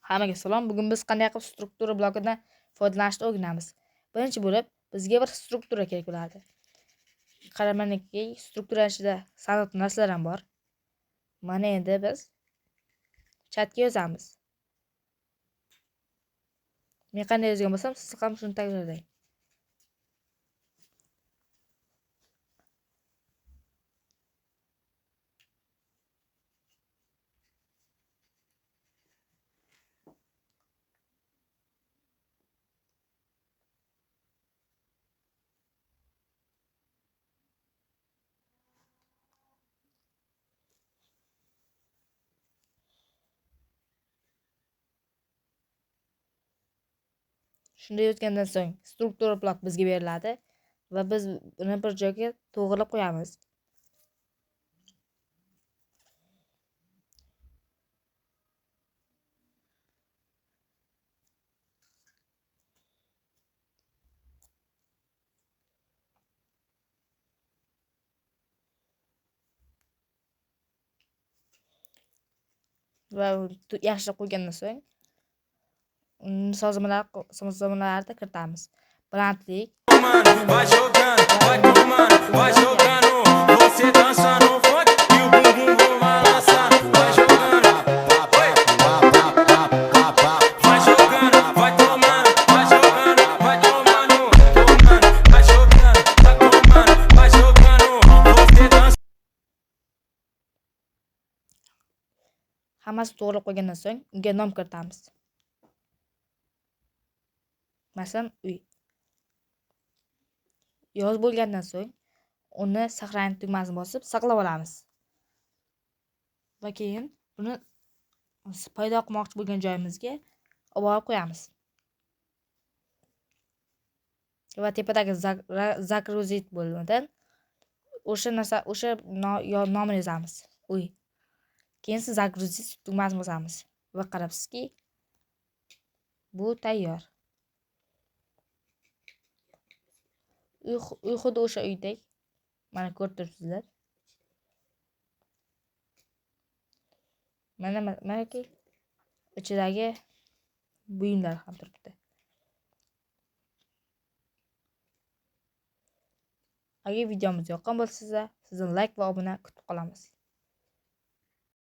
Hammaga salom. Bugun biz qanday qilib struktura blokidan foydalanishni o'rganamiz. Birinchi bo'lib, bizga bir struktura kerak bo'ladi. Qaramaniki, struktura ichida sanoqli narsalar ham bor. Mana endi biz chatga yozamiz. Men qanday yozgan bo'lsam, siz ham shuni takrorlang. Shunday yozgandan so'ng struktura blok bizga beriladi va biz buni bir joyga to'g'rilab qo'yamiz. Va yaxshilab qo'ygandan so'ng sozlamalarni kiritamiz. Balandlik, Vai jogando, vai tomando, vai jogando. Você dança no funk e o bumbum vou balançar. Vai jogando, vai jogando, vai tomando, vai jogando, vai tomando, vai jogando, vai tomando, vai jogando. Você dança. hammasi to'g'rilab qo'ygandan so'ng unga nom kiritamiz. Masalan, uy. Yoz bo'lgandan so'ng uni saqlash tugmasini bosib saqlab olamiz. Va keyin buni paydo qilmoqchi bo'lgan joyimizga olib borib qo'yamiz. Va tepadagi zagruzit bo'limidan o'sha nomini yozamiz. Uy. Keyin zagruzit tugmasini bosamiz va qarabsizki, bu tayyor. Uy xuddi o'sha uydek. Mana ko'rib turibsizlar. Manaki ichidagi buyumlar ham turibdi. Agar videomiz yoqqan bo'lsa, sizdan like va obuna kutib qolamiz.